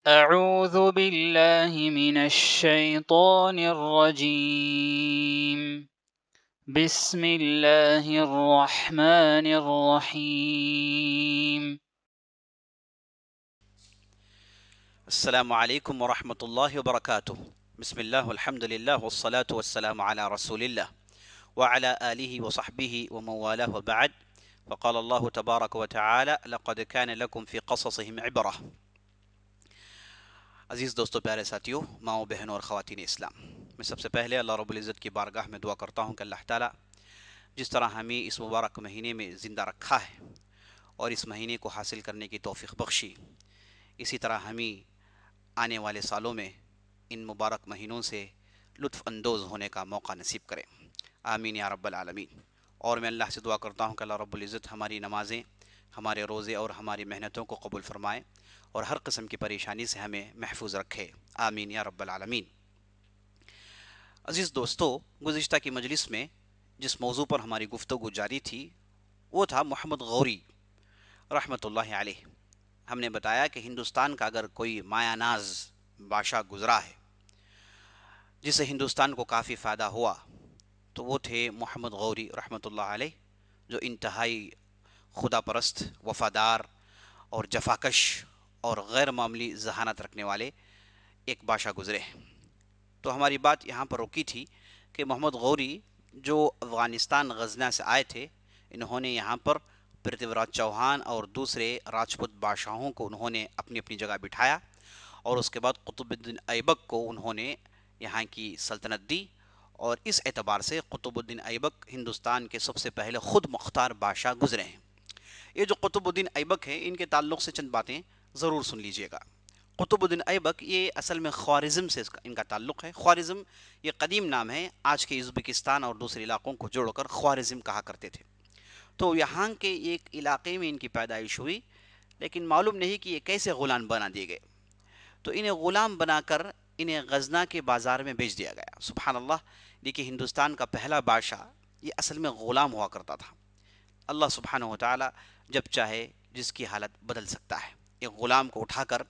أعوذ بالله من الشيطان الرجيم بسم الله الرحمن الرحيم السلام عليكم ورحمة الله وبركاته. بسم الله والحمد لله والصلاة والسلام على رسول الله وعلى آله وصحبه ومن والاه وبعد. فقال الله تبارك وتعالى لقد كان لكم في قصصهم عبرة. عزیز دوستو، پیارے ساتھیو، ماؤں بہنوں اور خواتین اسلام، میں سب سے پہلے اللہ رب العزت کی بارگاہ میں دعا کرتا ہوں کہ اللہ تعالیٰ جس طرح ہمیں اس مبارک مہینے میں زندہ رکھا ہے اور اس مہینے کو حاصل کرنے کی توفیق بخشی، اسی طرح ہمیں آنے والے سالوں میں ان مبارک مہینوں سے لطف اندوز ہونے کا موقع نصیب کرے، آمین یا رب العالمین۔ اور میں اللہ سے دعا کرتا ہوں کہ اللہ رب العزت ہماری نمازیں، ہمارے روزے اور ہماری محنتوں کو قبول فرمائے اور ہر قسم کی پریشانی سے ہمیں محفوظ رکھے، آمین یا رب العالمین۔ عزیز دوستو، گزشتہ کی مجلس میں جس موضوع پر ہماری گفتگو جاری تھی وہ تھا محمد غوری رحمۃ اللہ علیہ۔ ہم نے بتایا کہ ہندوستان کا اگر کوئی مایہ ناز بادشاہ گزرا ہے جس سے ہندوستان کو کافی فائدہ ہوا تو وہ تھے محمد غوری رحمۃ اللہ علیہ، جو انتہائی خدا پرست، وفادار اور جفاکش اور غیر معمولی ذہانت رکھنے والے ایک بادشاہ گزرے ہیں۔ تو ہماری بات یہاں پر رکی تھی کہ محمد غوری جو افغانستان غزنہ سے آئے تھے، انہوں نے یہاں پر پرتھوی راج چوہان اور دوسرے راجپوت بادشاہوں کو انہوں نے اپنی اپنی جگہ بٹھایا، اور اس کے بعد قطب الدین ایبک کو انہوں نے یہاں کی سلطنت دی، اور اس اعتبار سے قطب الدین ایبک ہندوستان کے سب سے پہلے خود مختار بادشاہ گزرے ہیں۔ یہ جو قطب الدین ایبک ہیں، ان کے تعلق سے چند باتیں ضرور سن لیجئے گا۔ قطب الدین ایبک یہ اصل میں خوارزم سے ان کا تعلق ہے۔ خوارزم یہ قدیم نام ہے، آج کے ازبکستان اور دوسرے علاقوں کو جوڑ کر خوارزم کہا کرتے تھے۔ تو یہاں کے ایک علاقے میں ان کی پیدائش ہوئی، لیکن معلوم نہیں کہ یہ کیسے غلام بنا دیے گئے۔ تو انہیں غلام بنا کر انہیں غزنہ کے بازار میں بیچ دیا گیا۔ سبحان اللہ! دیکھیے، ہندوستان کا پہلا بادشاہ یہ اصل میں غلام ہوا کرتا تھا۔ اللہ سبحانہ و تعالی جب چاہے جس کی حالت بدل سکتا ہے، ایک غلام کو اٹھا کر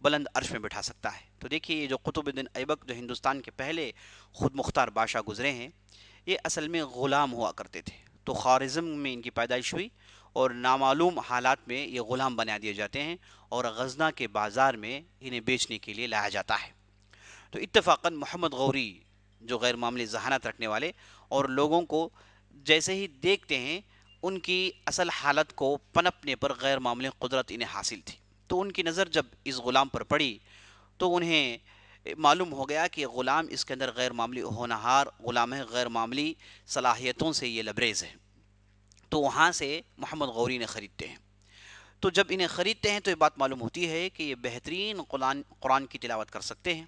بلند عرش میں بٹھا سکتا ہے۔ تو دیکھیے، یہ جو قطب الدین ایبک جو ہندوستان کے پہلے خود مختار بادشاہ گزرے ہیں، یہ اصل میں غلام ہوا کرتے تھے۔ تو خوارزم میں ان کی پیدائش ہوئی، اور نامعلوم حالات میں یہ غلام بنا دیے جاتے ہیں اور غزنہ کے بازار میں انہیں بیچنے کے لیے لایا جاتا ہے۔ تو اتفاقاً محمد غوری جو غیر معمولی ذہانت رکھنے والے اور لوگوں کو جیسے ہی دیکھتے ہیں ان کی اصل حالت کو پنپنے پر غیر معمولی قدرت انہیں حاصل تھی، تو ان کی نظر جب اس غلام پر پڑی تو انہیں معلوم ہو گیا کہ غلام اس کے اندر غیر معمولی ہونہار غلام ہے، غیر معمولی صلاحیتوں سے یہ لبریز ہے۔ تو وہاں سے محمد غوری نے خریدتے ہیں۔ تو جب انہیں خریدتے ہیں تو یہ بات معلوم ہوتی ہے کہ یہ بہترین قرآن کی تلاوت کر سکتے ہیں،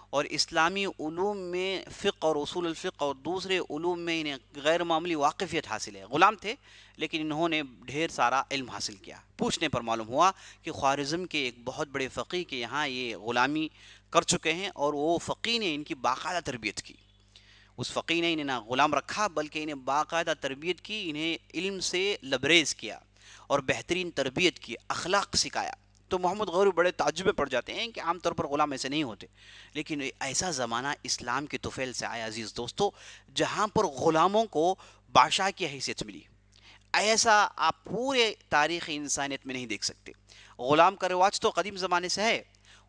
اور اسلامی علوم میں فقہ اور اصول الفقہ اور دوسرے علوم میں انہیں غیر معمولی واقفیت حاصل ہے۔ غلام تھے لیکن انہوں نے ڈھیر سارا علم حاصل کیا۔ پوچھنے پر معلوم ہوا کہ خوارزم کے ایک بہت بڑے فقیہ کے یہاں یہ غلامی کر چکے ہیں، اور وہ فقیہ نے ان کی باقاعدہ تربیت کی۔ اس فقیہ نے انہیں نہ غلام رکھا بلکہ انہیں باقاعدہ تربیت کی، انہیں علم سے لبریز کیا اور بہترین تربیت کی، اخلاق سکھایا۔ تو محمد غوری بڑے تعجب میں پڑ جاتے ہیں کہ عام طور پر غلام ایسے نہیں ہوتے، لیکن ایسا زمانہ اسلام کے طفیل سے آیا عزیز دوستو، جہاں پر غلاموں کو بادشاہ کی حیثیت ملی۔ ایسا آپ پورے تاریخ انسانیت میں نہیں دیکھ سکتے۔ غلام کا رواج تو قدیم زمانے سے ہے،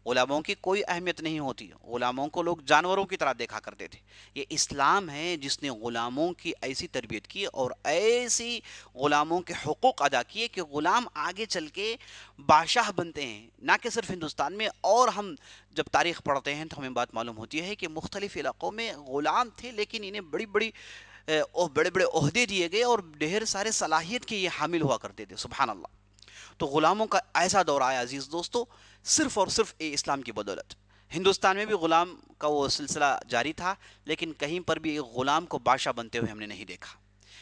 غلاموں کی کوئی اہمیت نہیں ہوتی، غلاموں کو لوگ جانوروں کی طرح دیکھا کرتے تھے۔ یہ اسلام ہے جس نے غلاموں کی ایسی تربیت کی اور ایسی غلاموں کے حقوق ادا کیے کہ غلام آگے چل کے بادشاہ بنتے ہیں، نہ کہ صرف ہندوستان میں۔ اور ہم جب تاریخ پڑھتے ہیں تو ہمیں بات معلوم ہوتی ہے کہ مختلف علاقوں میں غلام تھے لیکن انہیں بڑے بڑے عہدے دیے گئے اور ڈھیر سارے صلاحیت کے یہ حامل ہوا کرتے تھے، سبحان اللہ۔ تو غلاموں کا ایسا دور آیا عزیز دوستو، صرف اور صرف اسلام کی بدولت۔ ہندوستان میں بھی غلام کا وہ سلسلہ جاری تھا، لیکن کہیں پر بھی ایک غلام کو بادشاہ بنتے ہوئے ہم نے نہیں دیکھا،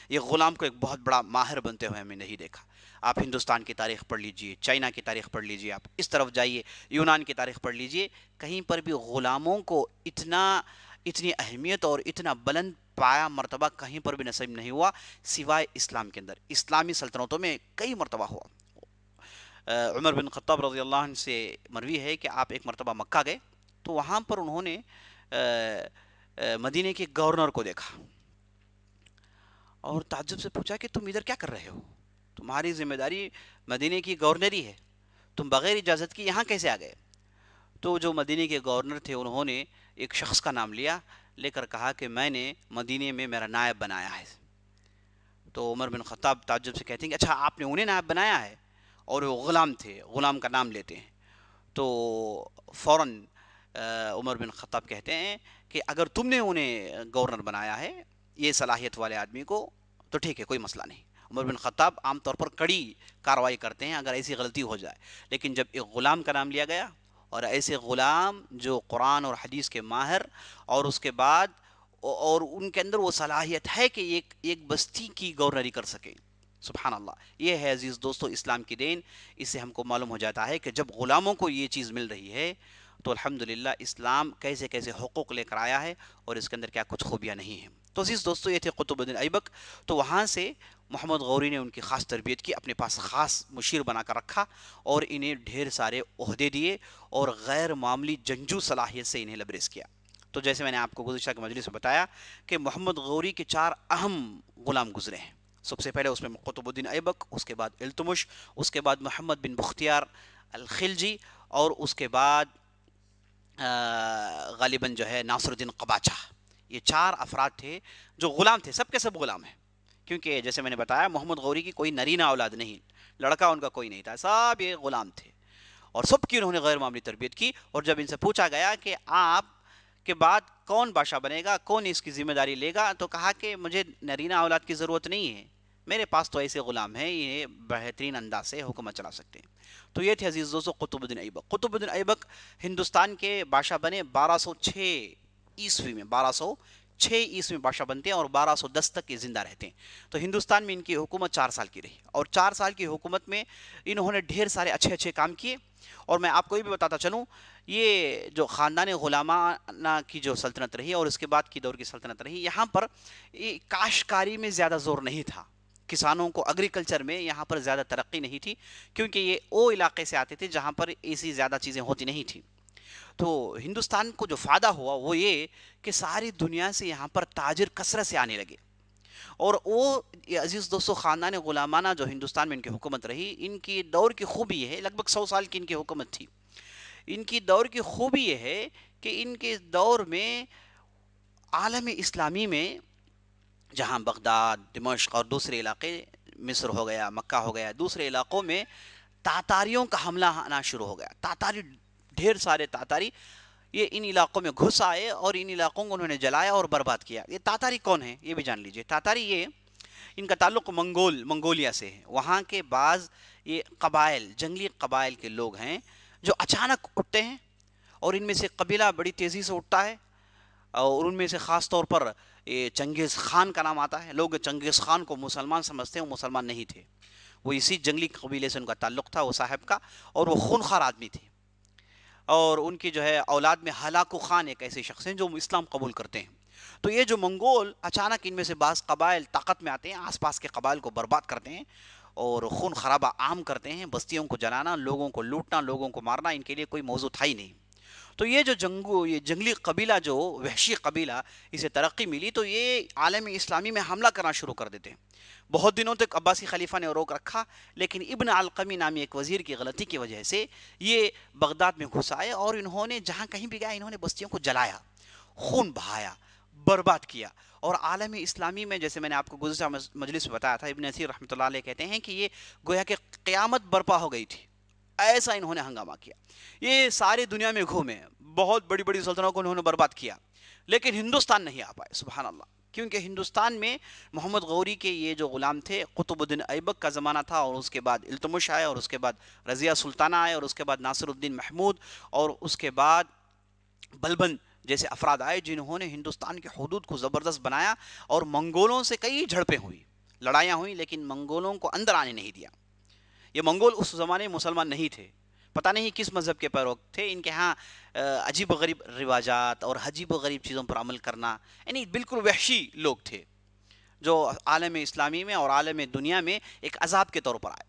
یہ غلام کو ایک بہت بڑا ماہر بنتے ہوئے ہم نے نہیں دیکھا۔ آپ ہندوستان کی تاریخ پڑھ لیجئے، چائنا کی تاریخ پڑھ لیجئے، آپ اس طرف جائیے یونان کی تاریخ پڑھ لیجئے، کہیں پر بھی غلاموں کو اتنی اہمیت اور اتنا بلند پایا مرتبہ کہیں پر بھی نصیب نہیں ہوا سوائے اسلام کے اندر۔ اسلامی سلطنتوں میں کئی مرتبہ ہوا۔ عمر بن خطاب رضی اللہ عنہ سے مروی ہے کہ آپ ایک مرتبہ مکہ گئے تو وہاں پر انہوں نے مدینے کے گورنر کو دیکھا اور تعجب سے پوچھا کہ تم ادھر کیا کر رہے ہو، تمہاری ذمہ داری مدینے کی گورنری ہے، تم بغیر اجازت کی یہاں کیسے آ گئے؟ تو جو مدینے کے گورنر تھے انہوں نے ایک شخص کا نام لیا، لے کر کہا کہ میں نے مدینے میں میرا نائب بنایا ہے۔ تو عمر بن خطاب تعجب سے کہتے ہیں کہ اچھا آپ نے انہیں نائب بنایا ہے، اور وہ غلام تھے، غلام کا نام لیتے ہیں۔ تو فوراً عمر بن خطاب کہتے ہیں کہ اگر تم نے انہیں گورنر بنایا ہے یہ صلاحیت والے آدمی کو تو ٹھیک ہے، کوئی مسئلہ نہیں۔ عمر بن خطاب عام طور پر کڑی کارروائی کرتے ہیں اگر ایسی غلطی ہو جائے، لیکن جب ایک غلام کا نام لیا گیا اور ایسے غلام جو قرآن اور حدیث کے ماہر اور اس کے بعد اور ان کے اندر وہ صلاحیت ہے کہ ایک بستی کی گورنری کر سکے، سبحان اللہ، یہ ہے عزیز دوستو اسلام کی دین۔ اس سے ہم کو معلوم ہو جاتا ہے کہ جب غلاموں کو یہ چیز مل رہی ہے تو الحمدللہ اسلام کیسے کیسے حقوق لے کر آیا ہے اور اس کے اندر کیا کچھ خوبیاں نہیں ہیں۔ تو عزیز دوستو یہ تھے قطب الدین ایبک۔ تو وہاں سے محمد غوری نے ان کی خاص تربیت کی، اپنے پاس خاص مشیر بنا کر رکھا اور انہیں ڈھیر سارے عہدے دیے اور غیر معمولی جنگجو صلاحیت سے انہیں لبریز کیا۔ تو جیسے میں نے آپ کو گزشتہ کے مجلس میں بتایا کہ محمد غوری کے 4 اہم غلام گزرے ہیں۔ سب سے پہلے اس میں قطب الدین ایبک، اس کے بعد التمش، اس کے بعد محمد بن بختیار الخلجی، اور اس کے بعد غالباً جو ہے ناصر الدین قباچہ۔ یہ 4 افراد تھے جو غلام تھے، سب کے سب غلام ہیں، کیونکہ جیسے میں نے بتایا محمد غوری کی کوئی نرینہ اولاد نہیں، لڑکا ان کا کوئی نہیں تھا، سب یہ غلام تھے اور سب کی انہوں نے غیر معمولی تربیت کی۔ اور جب ان سے پوچھا گیا کہ آپ کے بعد کون بادشاہ بنے گا، کون اس کی ذمہ داری لے گا، تو کہا کہ مجھے نرینہ اولاد کی ضرورت نہیں ہے، میرے پاس تو ایسے غلام ہیں، یہ بہترین انداز سے حکومت چلا سکتے ہیں۔ تو یہ تھے عزیز دوستو قطب الدین ایبک۔ قطب الدین ایبک ہندوستان کے بادشاہ بنے 1206 عیسوی میں، 1206 عیسوی میں بادشاہ بنتے ہیں اور 1210 تک یہ زندہ رہتے ہیں۔ تو ہندوستان میں ان کی حکومت 4 سال کی رہی اور 4 سال کی حکومت میں انہوں نے ڈھیر سارے اچھے اچھے کام کیے۔ اور میں آپ کو یہ بھی بتاتا چلوں، یہ جو خاندان غلامانہ کی جو سلطنت رہی اور اس کے بعد کی دور کی سلطنت رہی، یہاں پر کاشتکاری میں زیادہ زور نہیں تھا، کسانوں کو ایگریکلچر میں یہاں پر زیادہ ترقی نہیں تھی، کیونکہ یہ وہ علاقے سے آتے تھے جہاں پر ایسی زیادہ چیزیں ہوتی نہیں تھیں۔ تو ہندوستان کو جو فائدہ ہوا وہ یہ کہ ساری دنیا سے یہاں پر تاجر کثرت سے آنے لگے، اور وہ عزیز دوستو خاندان غلامانہ جو ہندوستان میں ان کی حکومت رہی، ان کی دور کی خوبی یہ ہے، لگ بھگ 100 سال کی ان کی حکومت تھی، ان کی دور کی خوبی یہ ہے کہ ان کے دور میں عالم اسلامی میں جہاں بغداد، دمشق اور دوسرے علاقے، مصر ہو گیا، مکہ ہو گیا، دوسرے علاقوں میں تاتاریوں کا حملہ آنا شروع ہو گیا۔ تاتاری، ڈھیر سارے تاتاری یہ ان علاقوں میں گھس آئے اور ان علاقوں کو انہوں نے جلایا اور برباد کیا۔ یہ تاتاری کون ہیں یہ بھی جان لیجئے۔ تاتاری یہ ان کا تعلق منگولیا سے ہے۔ وہاں کے بعض یہ قبائل، جنگلی قبائل کے لوگ ہیں جو اچانک اٹھتے ہیں، اور ان میں سے قبیلہ بڑی تیزی سے اٹھتا ہے، اور ان میں سے خاص طور پر یہ چنگیز خان کا نام آتا ہے۔ لوگ چنگیز خان کو مسلمان سمجھتے ہیں، وہ مسلمان نہیں تھے، وہ اسی جنگلی قبیلے سے ان کا تعلق تھا، وہ صاحب کا، اور وہ خونخوار آدمی تھے۔ اور ان کی جو ہے اولاد میں ہلاکو خان ایک ایسے شخص ہیں جو اسلام قبول کرتے ہیں۔ تو یہ جو منگول اچانک ان میں سے بعض قبائل طاقت میں آتے ہیں، آس پاس کے قبائل کو برباد کرتے ہیں اور خون خرابہ عام کرتے ہیں، بستیوں کو جلانا، لوگوں کو لوٹنا، لوگوں کو مارنا ان کے لیے کوئی موضوع تھا ہی نہیں۔ تو یہ جو یہ جنگلی قبیلہ، جو وحشی قبیلہ، اسے ترقی ملی تو یہ عالم اسلامی میں حملہ کرنا شروع کر دیتے ہیں۔ بہت دنوں تک عباسی خلیفہ نے روک رکھا، لیکن ابن علقمی نامی ایک وزیر کی غلطی کی وجہ سے یہ بغداد میں گھس آئے اور انہوں نے جہاں کہیں بھی گیا انہوں نے بستیوں کو جلایا، خون بہایا، برباد کیا۔ اور عالم اسلامی میں جیسے میں نے آپ کو گزشتہ مجلس میں بتایا تھا، ابن اثیر رحمۃ اللہ علیہ کہتے ہیں کہ یہ گویا کہ قیامت برپا ہو گئی تھی، ایسا انہوں نے ہنگامہ کیا۔ یہ ساری دنیا میں گھومے، بہت بڑی بڑی سلطنتوں کو انہوں نے برباد کیا، لیکن ہندوستان نہیں آ پائے، سبحان اللہ، کیونکہ ہندوستان میں محمد غوری کے یہ جو غلام تھے، قطب الدین ایبک کا زمانہ تھا، اور اس کے بعد التمش آئے، اور اس کے بعد رضیہ سلطانہ آئے، اور اس کے بعد ناصر الدین محمود، اور اس کے بعد بلبن جیسے افراد آئے جنہوں نے ہندوستان کے حدود کو زبردست بنایا، اور منگولوں سے کئی جھڑپیں ہوئی، لڑائیاں ہوئیں، لیکن منگولوں کو اندر آنے نہیں دیا۔ یہ منگول اس زمانے میں مسلمان نہیں تھے، پتہ نہیں کس مذہب کے پیروک تھے، ان کے ہاں عجیب و غریب رواجات اور عجیب و غریب چیزوں پر عمل کرنا، یعنی بالکل وحشی لوگ تھے جو عالم اسلامی میں اور عالم دنیا میں ایک عذاب کے طور پر آئے۔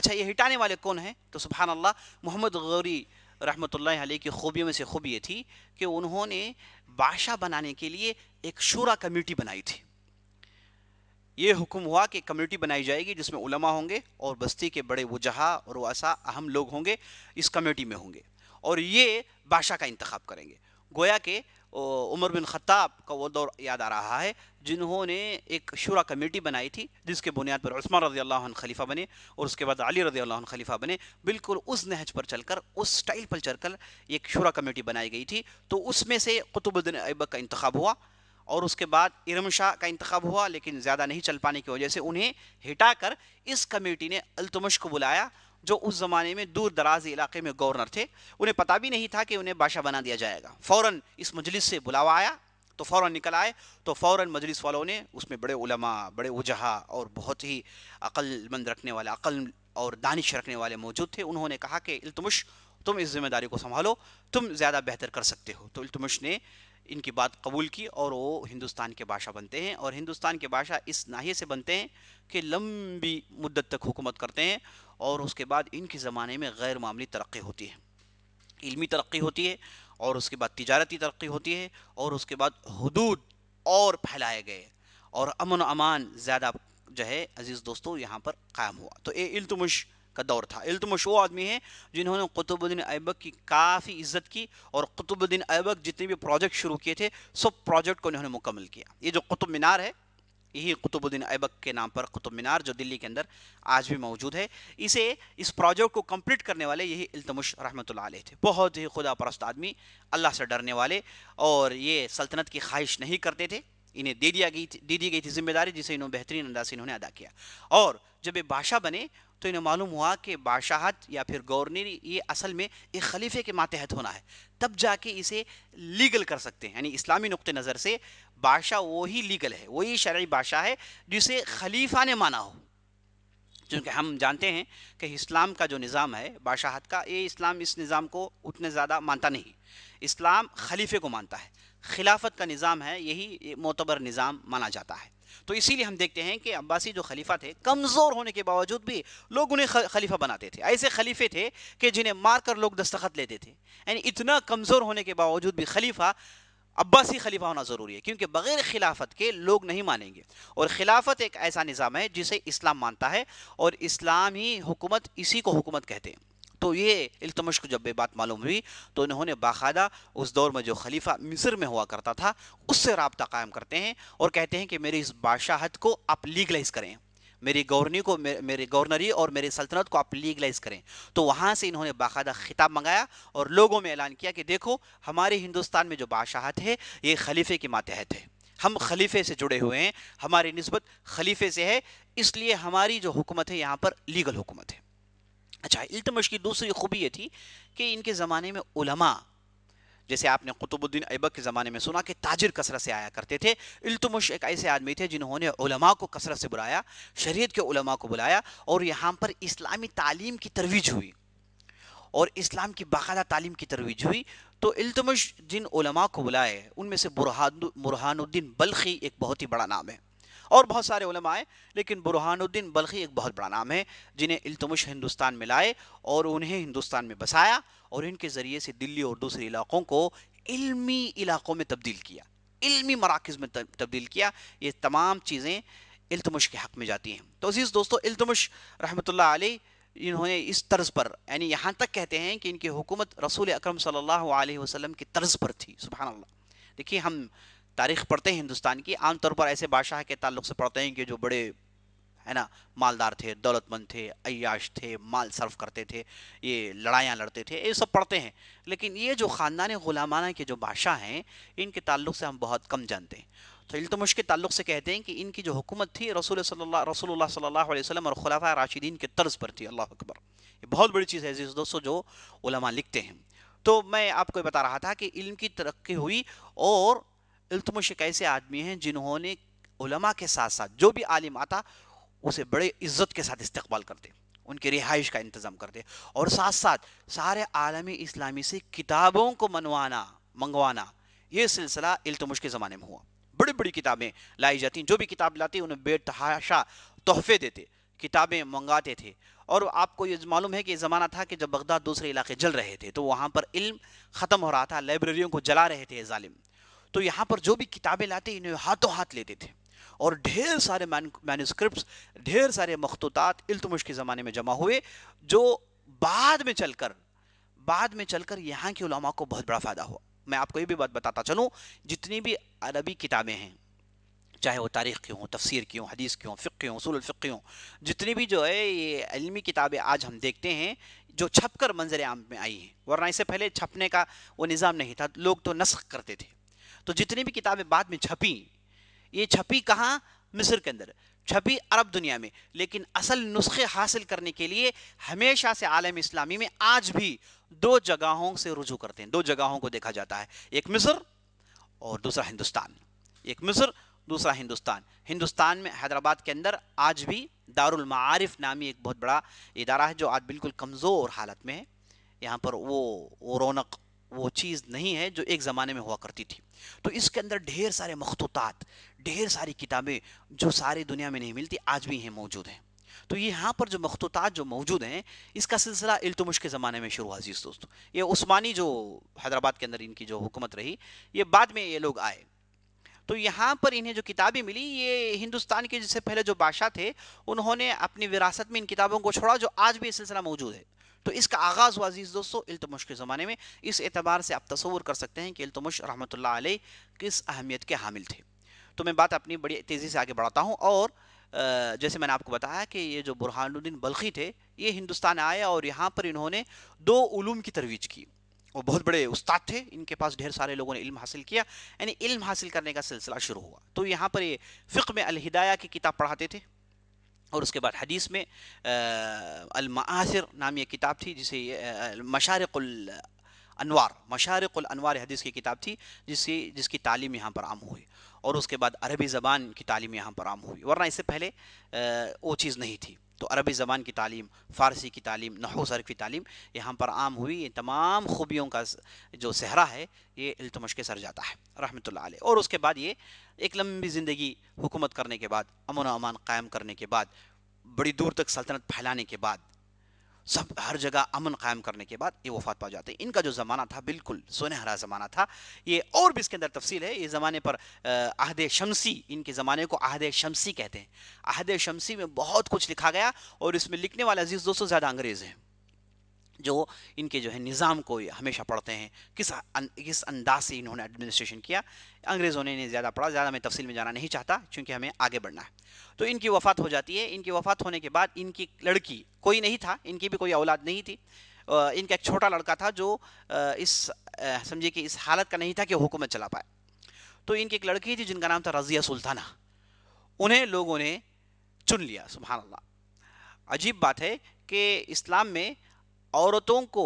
اچھا یہ ہٹانے والے کون ہیں؟ تو سبحان اللہ، محمد غوری رحمۃ اللہ علیہ کی خوبیوں میں سے خوبی یہ تھی کہ انہوں نے بادشاہ بنانے کے لیے ایک شورا کمیٹی بنائی تھی۔ یہ حکم ہوا کہ کمیٹی بنائی جائے گی جس میں علماء ہوں گے اور بستی کے بڑے وجہاء اور رؤساء اہم لوگ ہوں گے، اس کمیٹی میں ہوں گے اور یہ بادشاہ کا انتخاب کریں گے۔ گویا کہ عمر بن خطاب کا وہ دور یاد آ رہا ہے جنہوں نے ایک شورا کمیٹی بنائی تھی جس کے بنیاد پر عثمان رضی اللہ عنہ خلیفہ بنے اور اس کے بعد علی رضی اللہ عنہ خلیفہ بنے۔ بالکل اس نہج پر چل کر، اس سٹائل پر چل کر ایک شورا کمیٹی بنائی گئی تھی، تو اس میں سے قطب الدین ایبک کا انتخاب ہوا اور اس کے بعد ارم شاہ کا انتخاب ہوا، لیکن زیادہ نہیں چل پانے کی وجہ سے انہیں ہٹا کر اس کمیٹی نے التمش کو بلایا، جو اس زمانے میں دور دراز علاقے میں گورنر تھے۔ انہیں پتہ بھی نہیں تھا کہ انہیں بادشاہ بنا دیا جائے گا۔ فوراً اس مجلس سے بلاوا آیا تو فوراً نکل آئے، تو فوراً مجلس والوں نے، اس میں بڑے علماء، بڑے وجہاء اور بہت ہی عقل مند رکھنے والے، عقل اور دانش رکھنے والے موجود تھے، انہوں نے کہا کہ التمش تم اس ذمہ داری کو سنبھالو، تم زیادہ بہتر کر سکتے ہو۔ تو التمش نے ان کی بات قبول کی اور وہ ہندوستان کے بادشاہ بنتے ہیں، اور ہندوستان کے بادشاہ اس ناحیے سے بنتے ہیں کہ لمبی مدت تک حکومت کرتے ہیں، اور اس کے بعد ان کے زمانے میں غیر معمولی ترقی ہوتی ہے، علمی ترقی ہوتی ہے، اور اس کے بعد تجارتی ترقی ہوتی ہے، اور اس کے بعد حدود اور پھیلائے گئے، اور امن و امان زیادہ جو ہے عزیز دوستو یہاں پر قائم ہوا۔ تو یہ التمش کا دور تھا۔ التمش وہ آدمی ہیں جنہوں نے قطب الدین ایبک کی کافی عزت کی، اور قطب الدین ایبک جتنے بھی پروجیکٹ شروع کیے تھے سب پروجیکٹ کو انہوں نے مکمل کیا۔ یہ جو قطب مینار ہے، یہی قطب الدین ایبک کے نام پر قطب مینار جو دلی کے اندر آج بھی موجود ہے، اس پروجیکٹ کو کمپلیٹ کرنے والے یہی التمش رحمۃ اللہ علیہ تھے۔ بہت ہی خدا پرست آدمی، اللہ سے ڈرنے والے، اور یہ سلطنت کی خواہش نہیں کرتے تھے، انہیں دے دی گئی تھی ذمہ داری، جسے انہوں بہترین انداز سے انہوں نے ادا کیا۔ اور جب یہ بادشاہ بنے تو انہیں معلوم ہوا کہ بادشاہت یا پھر گورنری یہ اصل میں ایک خلیفے کے ماتحت ہونا ہے، تب جا کے اسے لیگل کر سکتے ہیں۔ یعنی اسلامی نقطہ نظر سے بادشاہ وہی لیگل ہے، وہی شرعی بادشاہ ہے جسے خلیفہ نے مانا ہو، چونکہ ہم جانتے ہیں کہ اسلام کا جو نظام ہے بادشاہت کا، یہ اسلام اس نظام کو اتنے زیادہ مانتا نہیں، اسلام خلیفے کو مانتا ہے۔ خلافت کا نظام ہے، یہی معتبر نظام مانا جاتا ہے۔ تو اسی لیے ہم دیکھتے ہیں کہ عباسی جو خلیفہ تھے، کمزور ہونے کے باوجود بھی لوگ انہیں خلیفہ بناتے تھے۔ ایسے خلیفے تھے کہ جنہیں مار کر لوگ دستخط لیتے تھے، یعنی اتنا کمزور ہونے کے باوجود بھی خلیفہ، عباسی خلیفہ ہونا ضروری ہے، کیونکہ بغیر خلافت کے لوگ نہیں مانیں گے، اور خلافت ایک ایسا نظام ہے جسے اسلام مانتا ہے، اور اسلام ہی حکومت، اسی کو حکومت کہتے ہیں۔ تو یہ التمش کو جب یہ بات معلوم ہوئی تو انہوں نے باقاعدہ اس دور میں جو خلیفہ مصر میں ہوا کرتا تھا اس سے رابطہ قائم کرتے ہیں، اور کہتے ہیں کہ میری اس بادشاہت کو آپ لیگلائز کریں، میری گورنری اور میری سلطنت کو آپ لیگلائز کریں۔ تو وہاں سے انہوں نے باقاعدہ خطاب منگایا اور لوگوں میں اعلان کیا کہ دیکھو، ہمارے ہندوستان میں جو بادشاہت ہے یہ خلیفے کے ماتحت ہے، ہم خلیفے سے جڑے ہوئے ہیں، ہماری نسبت خلیفے سے ہے، اس لیے ہماری جو حکومت ہے یہاں پر لیگل حکومت ہے۔ اچھا، التمش کی دوسری خوبی یہ تھی کہ ان کے زمانے میں علماء، جیسے آپ نے قطب الدین ایبک کے زمانے میں سنا کہ تاجر کثرت سے آیا کرتے تھے، التمش ایک ایسے آدمی تھے جنہوں نے علماء کو کثرت سے بلایا، شریعت کے علماء کو بلایا، اور یہاں پر اسلامی تعلیم کی ترویج ہوئی، اور اسلام کی باقاعدہ تعلیم کی ترویج ہوئی۔ تو التمش جن علماء کو بلائے ان میں سے برہان الدین بلخی ایک بہت ہی بڑا نام ہے، اور بہت سارے علماء ہیں، لیکن برہان الدین بلخی ایک بہت بڑا نام ہے جنہیں التمش ہندوستان میں لائے اور انہیں ہندوستان میں بسایا، اور ان کے ذریعے سے دلی اور دوسرے علاقوں کو علمی علاقوں میں تبدیل کیا، علمی مراکز میں تبدیل کیا۔ یہ تمام چیزیں التمش کے حق میں جاتی ہیں۔ تو عزیز دوستو، التمش رحمۃ اللہ علیہ انہوں نے اس طرز پر، یعنی یہاں تک کہتے ہیں کہ ان کی حکومت رسول اکرم صلی اللہ علیہ وسلم کی طرز پر تھی۔ سبحان اللہ۔ دیکھیے، ہم تاریخ پڑھتے ہیں ہندوستان کی، عام طور پر ایسے بادشاہ کے تعلق سے پڑھتے ہیں کہ جو بڑے ہے نا مالدار تھے، دولت مند تھے، عیاش تھے، مال صرف کرتے تھے، یہ لڑائیاں لڑتے تھے، یہ سب پڑھتے ہیں۔ لیکن یہ جو خاندان غلامانہ کے جو بادشاہ ہیں، ان کے تعلق سے ہم بہت کم جانتے ہیں۔ تو التمش کے تعلق سے کہتے ہیں کہ ان کی جو حکومت تھی رسول اللہ صلی اللہ علیہ وسلم اور خلفاء راشدین کے طرز پر تھی۔ اللہ اکبر، یہ بہت بڑی چیز ہے عزیز دوستو جو علماء لکھتے ہیں۔ تو میں آپ کو بتا رہا تھا کہ علم کی ترقی ہوئی، اور التمش ایک ایسے آدمی ہیں جنہوں نے علماء کے ساتھ ساتھ جو بھی عالم آتا اسے بڑے عزت کے ساتھ استقبال کرتے، ان کی رہائش کا انتظام کرتے، اور ساتھ ساتھ سارے عالم اسلامی سے کتابوں کو منگوانا، یہ سلسلہ التمش کے زمانے میں ہوا۔ بڑی بڑی کتابیں لائی جاتی، جو بھی کتاب لاتے انہیں بے تحاشا تحفے دیتے کتابیں منگاتے تھے. اور آپ کو یہ معلوم ہے کہ یہ زمانہ تھا کہ جب بغداد دوسرے علاقے جل رہے تھے تو وہاں پر علم ختم ہو رہا تھا, لائبریریوں کو جلا رہے تھے یہ ظالم. تو یہاں پر جو بھی کتابیں لاتے انہیں ہاتھوں ہاتھ لیتے تھے, اور ڈھیر سارے مینوسکرپٹس, ڈھیر سارے مخطوطات التمش کے زمانے میں جمع ہوئے, جو بعد میں چل کر یہاں کے علماء کو بہت بڑا فائدہ ہوا. میں آپ کو یہ بھی بات بتاتا چلوں, جتنی بھی عربی کتابیں ہیں, چاہے وہ تاریخ کی ہوں, تفسیر کی ہوں, حدیث کی ہوں, فقہ کی ہوں, اصول الفقہ کی ہوں, جتنی بھی جو ہے یہ علمی کتابیں آج ہم دیکھتے ہیں جو چھپ کر منظر عام میں آئی ہیں, ورنہ اس سے پہلے چھپنے کا وہ نظام نہیں تھا, لوگ تو نسخ کرتے تھے. تو جتنی بھی کتابیں بعد میں چھپیں, یہ چھپی کہاں؟ مصر کے اندر, چھپی عرب دنیا میں, لیکن اصل نسخے حاصل کرنے کے لیے ہمیشہ سے عالم اسلامی میں آج بھی دو جگہوں سے رجوع کرتے ہیں, دو جگہوں کو دیکھا جاتا ہے, ایک مصر اور دوسرا ہندوستان. ایک مصر, دوسرا ہندوستان. ہندوستان میں حیدرآباد کے اندر آج بھی دارالمعارف نامی ایک بہت بڑا ادارہ ہے جو آج بالکل کمزور حالت میں ہے. یہاں پر وہ رونق, وہ چیز نہیں ہے جو ایک زمانے میں ہوا کرتی تھی. تو اس کے اندر ڈھیر سارے مخطوطات, ڈھیر ساری کتابیں جو ساری دنیا میں نہیں ملتی آج بھی ہیں, موجود ہیں. تو یہاں پر جو مخطوطات جو موجود ہیں, اس کا سلسلہ التمش کے زمانے میں شروع ہوا. عزیز دوستو, یہ عثمانی جو حیدرآباد کے اندر ان کی جو حکومت رہی, یہ بعد میں یہ لوگ آئے. تو یہاں پر انہیں جو کتابیں ملی, یہ ہندوستان کے جس سے پہلے جو بادشاہ تھے انہوں نے اپنی وراثت میں ان کتابوں کو چھوڑا, جو آج بھی یہ سلسلہ موجود ہے. تو اس کا آغاز ہوا عزیز دوستو التمش کے زمانے میں. اس اعتبار سے آپ تصور کر سکتے ہیں کہ التمش رحمۃ اللہ علیہ کس اہمیت کے حامل تھے. تو میں بات اپنی بڑی تیزی سے آگے بڑھاتا ہوں, اور جیسے میں نے آپ کو بتایا کہ یہ جو برہان الدین بلخی تھے, یہ ہندوستان آئے اور یہاں پر انہوں نے دو علوم کی ترویج کی. وہ بہت بڑے استاد تھے, ان کے پاس ڈھیر سارے لوگوں نے علم حاصل کیا, یعنی علم حاصل کرنے کا سلسلہ شروع ہوا. تو یہاں پر یہ فقہ میں الہدایہ کی کتاب پڑھاتے تھے, اور اس کے بعد حدیث میں المآثر نامی ایک کتاب تھی جسے مشارق الانوار حدیث کی کتاب تھی, جس کی تعلیم یہاں پر عام ہوئی. اور اس کے بعد عربی زبان کی تعلیم یہاں پر عام ہوئی, ورنہ اس سے پہلے وہ چیز نہیں تھی. تو عربی زبان کی تعلیم, فارسی کی تعلیم, نحو صرف کی تعلیم یہاں پر عام ہوئی. یہ تمام خوبیوں کا جو صحرا ہے یہ التمش کے سر جاتا ہے رحمۃ اللہ علیہ. اور اس کے بعد یہ ایک لمبی زندگی حکومت کرنے کے بعد, امن و امان قائم کرنے کے بعد, بڑی دور تک سلطنت پھیلانے کے بعد, سب ہر جگہ امن قائم کرنے کے بعد یہ وفات پا جاتے ہیں. ان کا جو زمانہ تھا بالکل سنہرا زمانہ تھا یہ. اور بھی اس کے اندر تفصیل ہے, یہ زمانے پر عہد شمسی, ان کے زمانے کو عہد شمسی کہتے ہیں. عہد شمسی میں بہت کچھ لکھا گیا, اور اس میں لکھنے والے عزیز دوستوں زیادہ انگریز ہیں, جو ان کے جو ہے نظام کو ہمیشہ پڑھتے ہیں, کس انداز سے انہوں نے ایڈمنسٹریشن کیا. انگریزوں نے انہیں زیادہ پڑھا, زیادہ میں تفصیل میں جانا نہیں چاہتا چونکہ ہمیں آگے بڑھنا ہے. تو ان کی وفات ہو جاتی ہے. ان کی وفات ہونے کے بعد ان کی لڑکی, کوئی نہیں تھا, ان کی بھی کوئی اولاد نہیں تھی. ان کا ایک چھوٹا لڑکا تھا جو سمجھے کہ اس حالت کا نہیں تھا کہ حکومت چلا پائے. تو ان کی ایک لڑکی تھی جن کا نام تھا رضیہ سلطانہ. انہیں لوگوں نے چن لیا. سبحان اللہ, عجیب بات ہے کہ اسلام میں عورتوں کو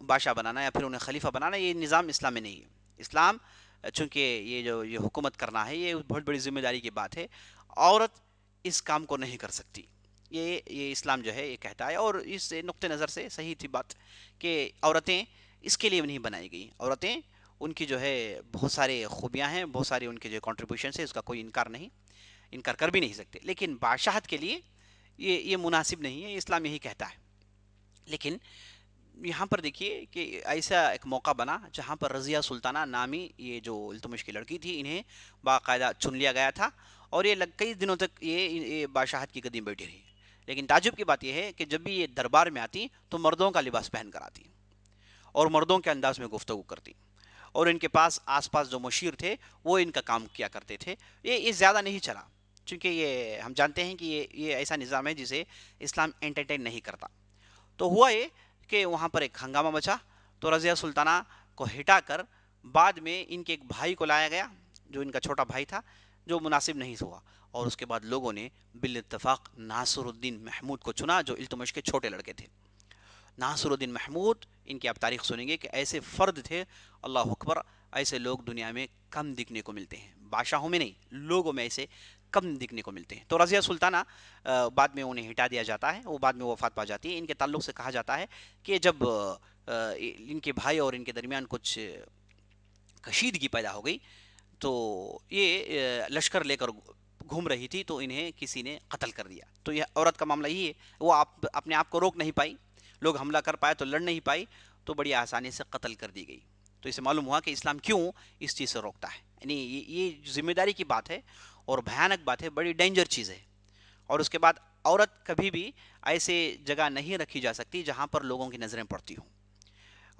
بادشاہ بنانا یا پھر انہیں خلیفہ بنانا, یہ نظام اسلام میں نہیں ہے. اسلام چونکہ یہ حکومت کرنا ہے, یہ بہت بڑی ذمہ داری کی بات ہے. عورت اس کام کو نہیں کر سکتی, یہ اسلام جو ہے یہ کہتا ہے. اور اس نقطۂ نظر سے صحیح تھی بات کہ عورتیں اس کے لیے نہیں بنائی گئی. عورتیں, ان کی جو ہے بہت سارے خوبیاں ہیں, بہت سارے ان کے جو کنٹریبیوشنس ہیں, اس کا کوئی انکار کر بھی نہیں سکتے, لیکن بادشاہت کے لیے یہ مناسب نہیں ہے, اسلام یہی کہتا ہے. لیکن یہاں پر دیکھیے کہ ایسا ایک موقع بنا جہاں پر رضیہ سلطانہ نامی یہ جو التمش کی لڑکی تھی, انہیں باقاعدہ چن لیا گیا تھا, اور یہ کئی دنوں تک یہ بادشاہت کی گدی میں بیٹھی رہی. لیکن تعجب کی بات یہ ہے کہ جب بھی یہ دربار میں آتی تو مردوں کا لباس پہن کر آتی, اور مردوں کے انداز میں گفتگو کرتی, اور ان کے پاس آس پاس جو مشیر تھے وہ ان کا کام کیا کرتے تھے. یہ زیادہ نہیں چلا, چونکہ یہ ہم جانتے ہیں کہ یہ ایسا نظام ہے جسے اسلام انٹرٹین نہیں کرتا. تو ہوا یہ کہ وہاں پر ایک ہنگامہ مچا, تو رضیہ سلطانہ کو ہٹا کر بعد میں ان کے ایک بھائی کو لایا گیا, جو ان کا چھوٹا بھائی تھا, جو مناسب نہیں ہوا. اور اس کے بعد لوگوں نے بالاتفاق ناصر الدین محمود کو چنا, جو التمش کے چھوٹے لڑکے تھے. ناصر الدین محمود, ان کی آپ تاریخ سنیں گے کہ ایسے فرد تھے, اللہ اکبر, ایسے لوگ دنیا میں کم دکھنے کو ملتے ہیں, بادشاہوں میں نہیں, لوگوں میں ایسے کم دکھنے کو ملتے ہیں. تو رضیہ سلطانہ بعد میں انہیں ہٹا دیا جاتا ہے, وہ بعد میں وفات پا جاتی ہے. ان کے تعلق سے کہا جاتا ہے کہ جب ان کے بھائی اور ان کے درمیان کچھ کشیدگی پیدا ہو گئی تو یہ لشکر لے کر گھوم رہی تھی تو انہیں کسی نے قتل کر دیا. تو یہ عورت کا معاملہ یہ ہے, وہ اپنے آپ کو روک نہیں پائی, لوگ حملہ کر پائے تو لڑ نہیں پائی, تو بڑی آسانی سے قتل کر دی گئی. تو اسے معلوم ہوا کہ اسلام کیوں اس چیز سے روکتا ہے. یعنی یہ ذمہ داری کی بات ہے اور بھیانک بات ہے, بڑی ڈینجر چیز ہے. اور اس کے بعد عورت کبھی بھی ایسے جگہ نہیں رکھی جا سکتی جہاں پر لوگوں کی نظریں پڑتی ہوں,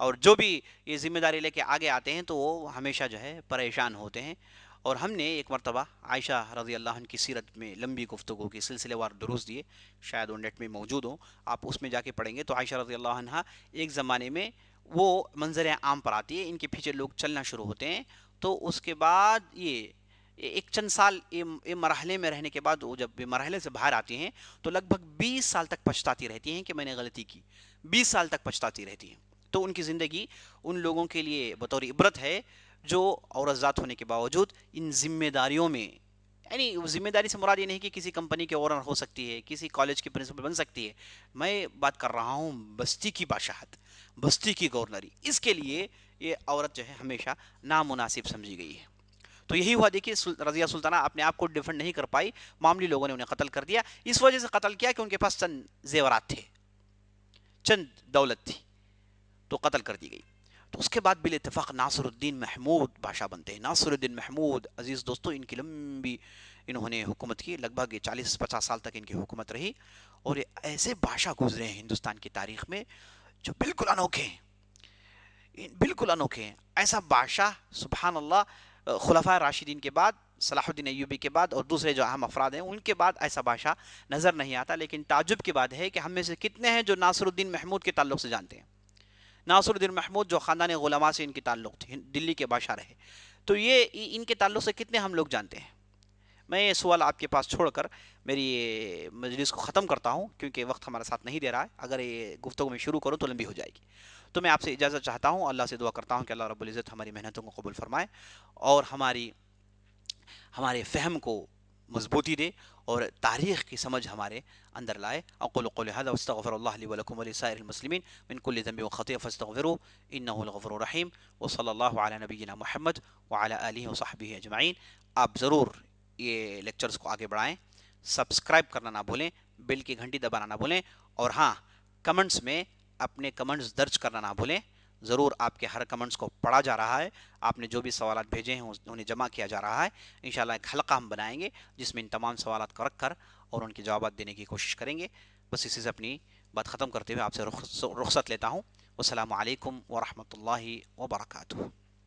اور جو بھی یہ ذمہ داری لے کے آگے آتے ہیں تو وہ ہمیشہ جو ہے پریشان ہوتے ہیں. اور ہم نے ایک مرتبہ عائشہ رضی اللہ عنہ کی سیرت میں لمبی گفتگو کی سلسلے وار دروس دیے, شاید وہ نیٹ میں موجود ہوں, آپ اس میں جا کے پڑھیں گے. تو عائشہ رضی اللہ عنہ ایک زمانے میں وہ منظر عام پر آتی ہے, ان کے پیچھے لوگ چلنا شروع ہوتے ہیں. تو اس کے بعد یہ ایک چند سال یہ مرحلے میں رہنے کے بعد وہ جب مرحلے سے باہر آتی ہیں تو لگ بھگ 20 سال تک پچھتاتی رہتی ہیں کہ میں نے غلطی کی, 20 سال تک پچھتاتی رہتی ہیں. تو ان کی زندگی ان لوگوں کے لیے بطور عبرت ہے جو عورت ذات ہونے کے باوجود ان ذمہ داریوں میں, یعنی ذمہ داری سے مراد یہ نہیں کہ کسی کمپنی کے اونر ہو سکتی ہے, کسی کالج کی پرنسپل بن سکتی ہے. میں بات کر رہا ہوں بستی کی بادشاہت, بستی کی گورنری. اس کے لیے یہ عورت جو ہے ہمیشہ نامناسب سمجھی گئی ہے. تو یہی ہوا, دیکھیے رضیہ سلطانہ اپنے آپ کو ڈیفینڈ نہیں کر پائی, معاملی لوگوں نے انہیں قتل کر دیا. اس وجہ سے قتل کیا کہ ان کے پاس چند زیورات تھے, چند دولت تھی, تو قتل کر دی گئی. تو اس کے بعد بال اتفاق ناصر الدین محمود بادشاہ بنتے ہیں. ناصر الدین محمود عزیز دوستو, ان کی لمبی انہوں نے حکومت کی, لگ بھگ 40-50 سال تک ان کی حکومت رہی. اور ایسے بادشاہ گزرے ہیں ہندوستان کی تاریخ میں جو بالکل انوکھے ہیں, بالکل انوکھے ہیں. ایسا بادشاہ سبحان اللہ, خلفائے راشدین کے بعد, صلاح الدین ایوبی کے بعد اور دوسرے جو اہم افراد ہیں ان کے بعد ایسا بادشاہ نظر نہیں آتا. لیکن تعجب کی بات ہے کہ ہم میں سے کتنے ہیں جو ناصر الدین محمود کے تعلق سے جانتے ہیں. ناصر الدین محمود جو خاندان غلامہ سے ان کی تعلق تھی, دلی کے بادشاہ رہے, تو یہ ان کے تعلق سے کتنے ہم لوگ جانتے ہیں. میں یہ سوال آپ کے پاس چھوڑ کر میری مجلس کو ختم کرتا ہوں, کیونکہ وقت ہمارا ساتھ نہیں دے رہا ہے. اگر یہ گفتگو میں شروع کروں تو لمبی ہو جائے گی. تو میں آپ سے اجازت چاہتا ہوں, اللہ سے دعا کرتا ہوں کہ اللہ رب العزت ہماری محنتوں کو قبول فرمائے اور ہمارے فہم کو مضبوطی دے اور تاریخ کی سمجھ ہمارے اندر لائے. اقول قولی ھذا واستغفر اللہ لی ولکم ولسائر المسلمین من کل ذنب وخطیئہ فاستغفروہ انہ الغفور الرحیم. وصلی اللہ علی نبینا محمد وعلی آلہ وصحبہ اجمعین. آپ ضرور یہ لیکچرز کو آگے بڑھائیں, سبسکرائب کرنا نہ بھولیں, بیل کی گھنٹی دبانا نہ بھولیں, اور ہاں کمنٹس میں اپنے کمنٹس درج کرنا نہ بھولیں. ضرور آپ کے ہر کمنٹس کو پڑھا جا رہا ہے, آپ نے جو بھی سوالات بھیجے ہیں انہیں جمع کیا جا رہا ہے. انشاءاللہ ایک حلقہ ہم بنائیں گے جس میں ان تمام سوالات کو رکھ کر اور ان کے جوابات دینے کی کوشش کریں گے. بس اسی سے اپنی بات ختم کرتے ہوئے آپ سے رخصت لیتا ہوں. والسلام علیکم ورحمۃ اللہ وبرکاتہ.